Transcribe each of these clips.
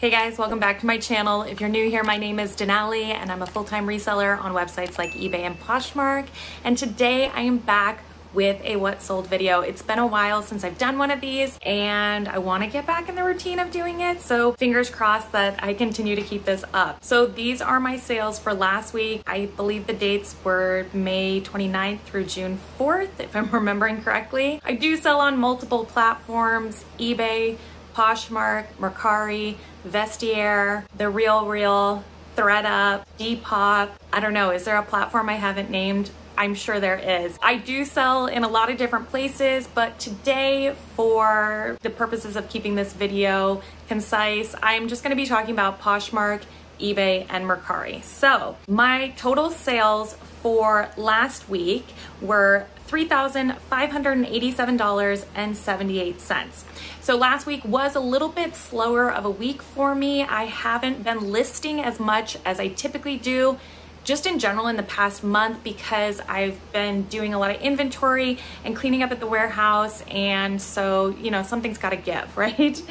Hey guys, welcome back to my channel. If you're new here, my name is Denali and I'm a full-time reseller on websites like eBay and Poshmark. And today I am back with a what sold video. It's been a while since I've done one of these and I want to get back in the routine of doing it. So fingers crossed that I continue to keep this up. So these are my sales for last week. I believe the dates were May 29th through June 4th, if I'm remembering correctly. I do sell on multiple platforms: eBay, Poshmark, Mercari, Vestiaire, The Real, ThredUp, Depop. I don't know, is there a platform I haven't named? I'm sure there is. I do sell in a lot of different places, but today, for the purposes of keeping this video concise, I'm just gonna be talking about Poshmark, eBay, and Mercari. So my total sales for last week were $3,587.78. So last week was a little bit slower of a week for me. I haven't been listing as much as I typically do, just in general in the past month, because I've been doing a lot of inventory and cleaning up at the warehouse, and so, you know, something's got to give, right?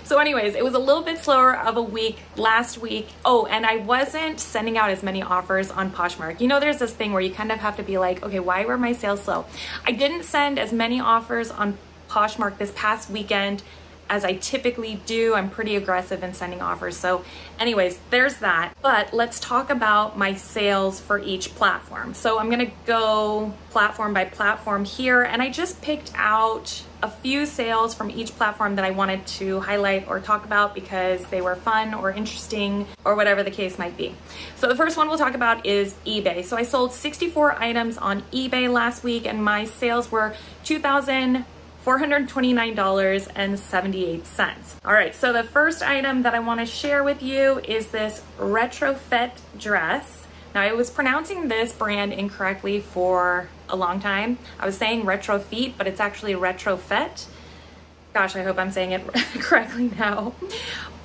So anyways, it was a little bit slower of a week last week. Oh, and I wasn't sending out as many offers on Poshmark. You know, there's this thing where you kind of have to be like, okay, why were my sales slow? I didn't send as many offers on Poshmark this past weekend as I typically do. I'm pretty aggressive in sending offers. So anyways, there's that. But let's talk about my sales for each platform. So I'm gonna go platform by platform here, and I just picked out a few sales from each platform that I wanted to highlight or talk about because they were fun or interesting or whatever the case might be. So the first one we'll talk about is eBay. So I sold 64 items on eBay last week and my sales were $2,429.78. All right, so the first item that I want to share with you is this retrofit dress. Now, I was pronouncing this brand incorrectly for a long time. I was saying retrofeet, but it's actually retrofit. Gosh, I hope I'm saying it correctly now.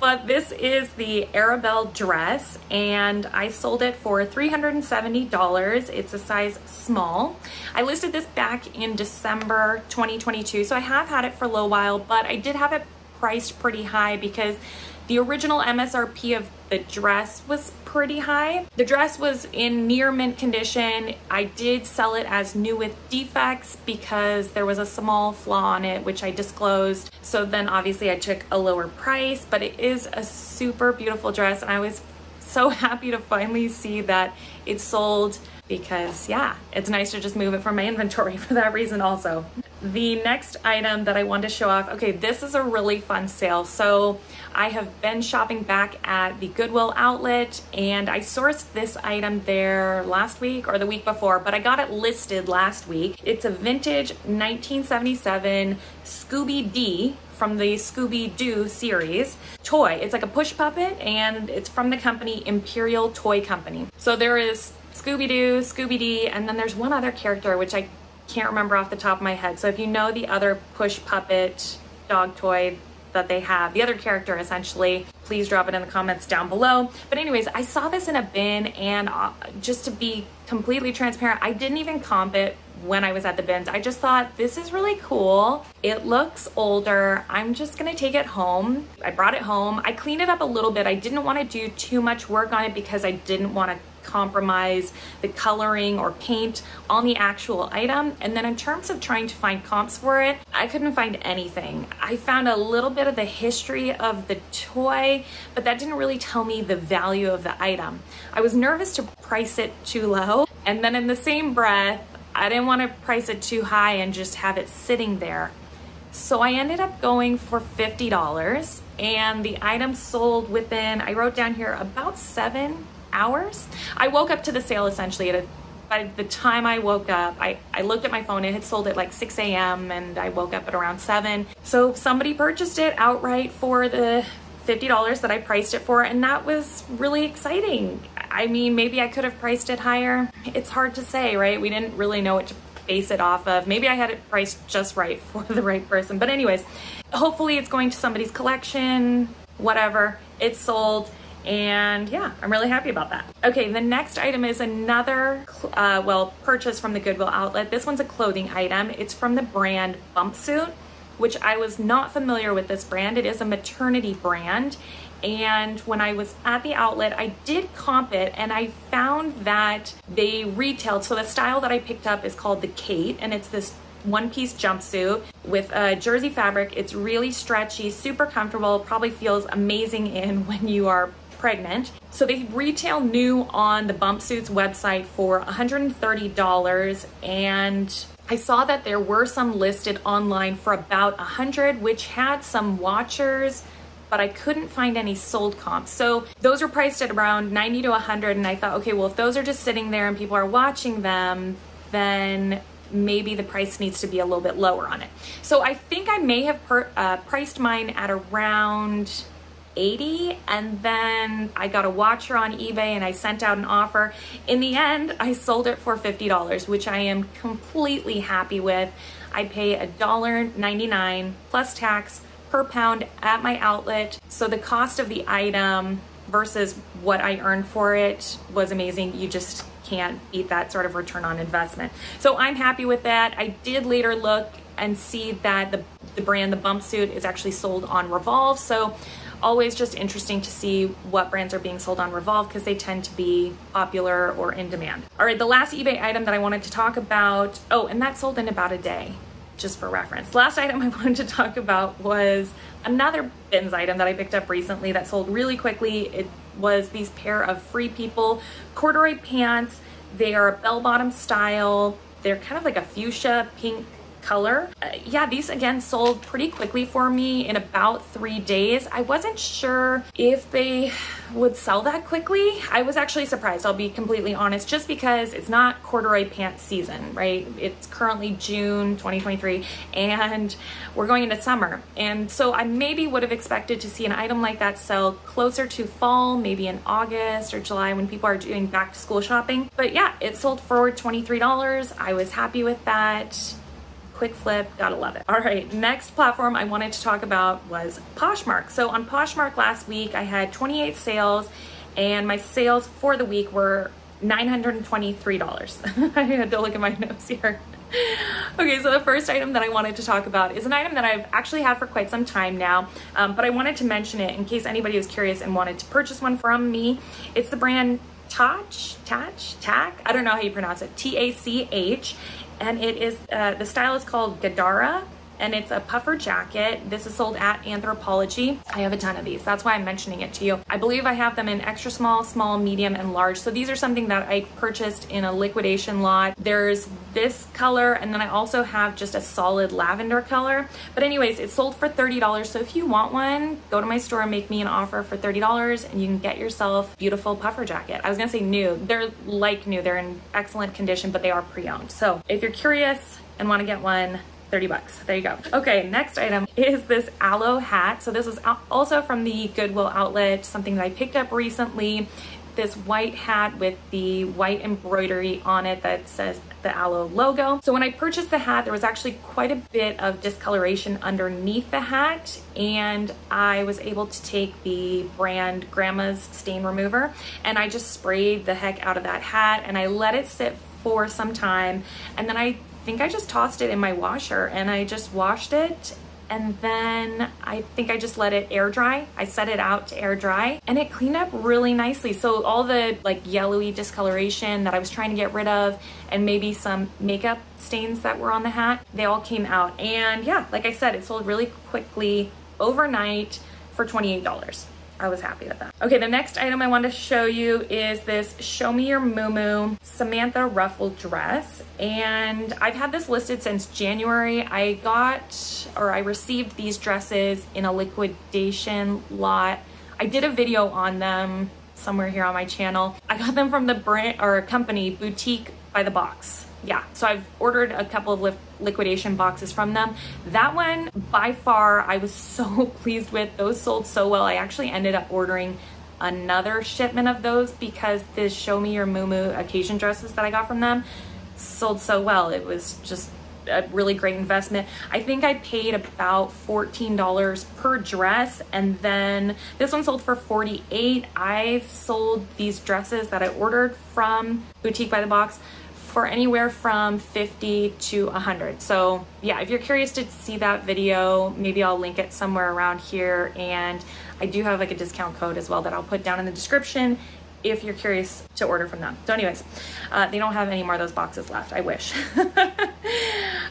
But this is the Arabelle dress and I sold it for $370. It's a size small. I listed this back in December 2022, so I have had it for a little while, but I did have it priced pretty high because the original MSRP of the dress was pretty high. The dress was in near mint condition. I did sell it as new with defects because there was a small flaw on it, which I disclosed. So then obviously I took a lower price, but it is a super beautiful dress and I was so happy to finally see that it sold because yeah, it's nice to just move it from my inventory for that reason also. The next item that I wanted to show off, okay, this is a really fun sale. So I have been shopping back at the Goodwill outlet and I sourced this item there last week or the week before, but I got it listed last week. It's a vintage 1977 Scooby-Doo from the Scooby-Doo series toy. It's like a push puppet and it's from the company Imperial Toy Company. So there is Scooby-Doo, Scooby-Dee, and then there's one other character which I can't remember off the top of my head. So if you know the other push puppet dog toy that they have, the other character essentially, please drop it in the comments down below. But anyways, I saw this in a bin and just to be completely transparent, I didn't even comp it when I was at the bins. I just thought, this is really cool. It looks older. I'm just gonna take it home. I brought it home. I cleaned it up a little bit. I didn't wanna do too much work on it because I didn't wanna compromise the coloring or paint on the actual item. And then in terms of trying to find comps for it, I couldn't find anything. I found a little bit of the history of the toy, but that didn't really tell me the value of the item. I was nervous to price it too low. And then in the same breath, I didn't want to price it too high and just have it sitting there. So I ended up going for $50 and the item sold within, I wrote down here, about 7 hours. I woke up to the sale essentially by the time I woke up, I looked at my phone, it had sold at like 6 a.m. and I woke up at around 7. So somebody purchased it outright for the $50 that I priced it for, and that was really exciting. I mean, maybe I could have priced it higher. It's hard to say, right? We didn't really know what to base it off of. Maybe I had it priced just right for the right person. But anyways, hopefully it's going to somebody's collection, whatever. It's sold. And yeah, I'm really happy about that. Okay, the next item is another, purchase from the Goodwill outlet. This one's a clothing item. It's from the brand Bumpsuit, which I was not familiar with this brand. It is a maternity brand And when I was at the outlet, I did comp it, and I found that they retailed. So the style that I picked up is called the Kate, and it's this one-piece jumpsuit with a jersey fabric. It's really stretchy, super comfortable, probably feels amazing in when you are pregnant. So they retail new on the Bumpsuits website for $130, and I saw that there were some listed online for about $100, which had some watchers, but I couldn't find any sold comps. So those were priced at around $90 to $100, and I thought, okay, well, if those are just sitting there and people are watching them, then maybe the price needs to be a little bit lower on it. So I think I may have priced mine at around $80, and then I got a watcher on eBay and I sent out an offer. In the end, I sold it for $50, which I am completely happy with. I pay $1.99 plus tax per pound at my outlet. So the cost of the item versus what I earned for it was amazing. You just can't beat that sort of return on investment. So I'm happy with that. I did later look and see that the brand, the Bumpsuit, is actually sold on Revolve. So always just interesting to see what brands are being sold on Revolve, because they tend to be popular or in demand. All right, the last eBay item that I wanted to talk about, oh, and that sold in about a day, just for reference. The last item I wanted to talk about was another bins item that I picked up recently that sold really quickly. It was these pair of Free People corduroy pants. They are a bell-bottom style. They're kind of like a fuchsia pink color. Yeah, these again sold pretty quickly for me in about 3 days. I wasn't sure if they would sell that quickly. I was actually surprised, I'll be completely honest, just because it's not corduroy pants season, right? It's currently June 2023 and we're going into summer. And so I maybe would have expected to see an item like that sell closer to fall, maybe in August or July when people are doing back to school shopping. But yeah, it sold for $23. I was happy with that. Quick flip, gotta love it. All right, next platform I wanted to talk about was Poshmark. So on Poshmark last week, I had 28 sales, and my sales for the week were $923. I had to look at my notes here. Okay, so the first item that I wanted to talk about is an item that I've actually had for quite some time now, but I wanted to mention it in case anybody was curious and wanted to purchase one from me. It's the brand Tack, I don't know how you pronounce it, T-A-C-H, and it is, the style is called Gadara, and it's a puffer jacket. This is sold at Anthropologie. I have a ton of these. That's why I'm mentioning it to you. I believe I have them in extra small, small, medium, and large. So these are something that I purchased in a liquidation lot. There's this color, and then I also have just a solid lavender color. But anyways, it's sold for $30. So if you want one, go to my store and make me an offer for $30, and you can get yourself a beautiful puffer jacket. I was gonna say new. They're like new. They're in excellent condition, but they are pre-owned. So if you're curious and want to get one, $30. There you go. Okay, next item is this aloe hat. So this is also from the Goodwill outlet, something that I picked up recently. This white hat with the white embroidery on it that says the aloe logo. So when I purchased the hat, there was actually quite a bit of discoloration underneath the hat, and I was able to take the brand Grandma's stain remover, and I just sprayed the heck out of that hat, and I let it sit for some time, and then I think I just tossed it in my washer, and I just washed it, and then I think I just let it air dry. I set it out to air dry, and it cleaned up really nicely. So all the like yellowy discoloration that I was trying to get rid of, and maybe some makeup stains that were on the hat, they all came out. And yeah, like I said, it sold really quickly overnight for $28. I was happy with that. Okay, the next item I want to show you is this Show Me Your Muumuu Samantha ruffle dress. And I've had this listed since January. I received these dresses in a liquidation lot. I did a video on them somewhere here on my channel. I got them from the brand or company Boutique by the Box. Yeah, so I've ordered a couple of liquidation boxes from them. That one, by far, I was so pleased with. Those sold so well. I actually ended up ordering another shipment of those because the Show Me Your Muumuu occasion dresses that I got from them sold so well. It was just a really great investment. I think I paid about $14 per dress, and then this one sold for $48. I've sold these dresses that I ordered from Boutique by the Box for anywhere from 50 to 100. So yeah, if you're curious to see that video, maybe I'll link it somewhere around here, and I do have like a discount code as well that I'll put down in the description if you're curious to order from them. So anyways, they don't have any more of those boxes left. I wish.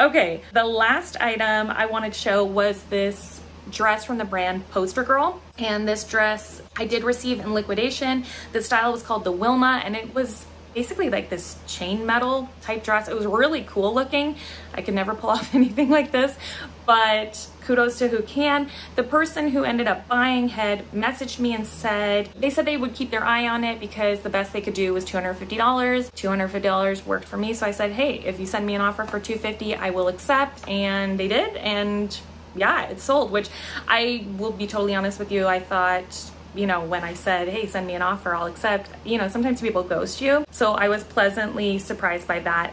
Okay, the last item I wanted to show was this dress from the brand Poster Girl. And this dress I did receive in liquidation. The style was called the Wilma, and it was basically like this chain metal type dress. It was really cool looking. I could never pull off anything like this, but kudos to who can. The person who ended up buying had messaged me and said, they said they would keep their eye on it because the best they could do was $250. $250 worked for me. So I said, hey, if you send me an offer for $250, I will accept. And they did. And yeah, it sold, which I will be totally honest with you. I thought, you know, when I said, hey, send me an offer, I'll accept, you know, sometimes people ghost you. So I was pleasantly surprised by that.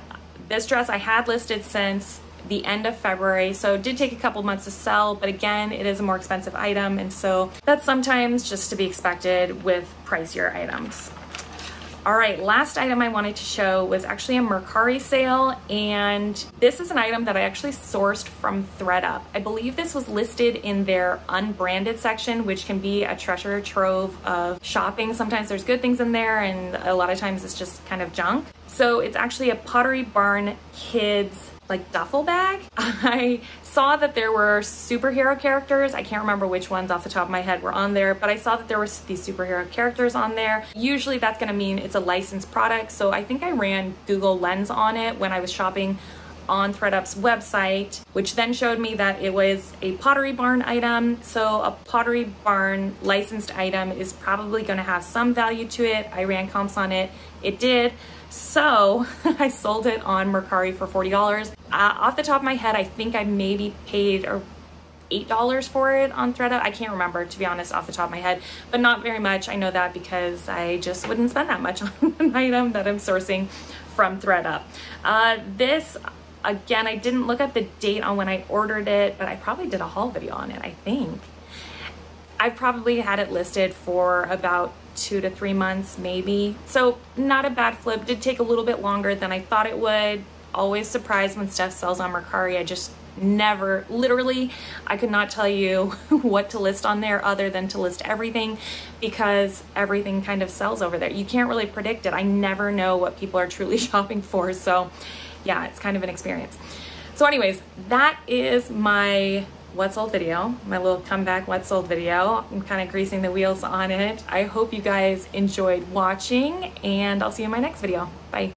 This dress I had listed since the end of February, so it did take a couple months to sell, but again, it is a more expensive item, and so that's sometimes just to be expected with pricier items. All right, last item I wanted to show was actually a Mercari sale, and this is an item that I actually sourced from ThredUp. I believe this was listed in their unbranded section, which can be a treasure trove of shopping. Sometimes there's good things in there, and a lot of times it's just kind of junk. So it's actually a Pottery Barn Kids like duffel bag. I saw that there were superhero characters. I can't remember which ones off the top of my head were on there, but I saw that there were these superhero characters on there. Usually that's gonna mean it's a licensed product. So I think I ran Google Lens on it when I was shopping on ThredUp's website, which then showed me that it was a Pottery Barn item. So a Pottery Barn licensed item is probably gonna have some value to it. I ran comps on it. It did. So I sold it on Mercari for $40. Off the top of my head, I think I maybe paid $8 for it on ThredUp. I can't remember, to be honest, off the top of my head, but not very much. I know that because I just wouldn't spend that much on an item that I'm sourcing from ThredUp. This, again, I didn't look at the date on when I ordered it, but I probably did a haul video on it, I think. I probably had it listed for about 2 to 3 months, maybe. So not a bad flip. Did take a little bit longer than I thought it would. Always surprised when stuff sells on Mercari. I just never, literally, I could not tell you what to list on there other than to list everything, because everything kind of sells over there. You can't really predict it. I never know what people are truly shopping for. So yeah, it's kind of an experience. So anyways, that is my what sold video, my little comeback what sold video. I'm kind of greasing the wheels on it. I hope you guys enjoyed watching, and I'll see you in my next video. Bye.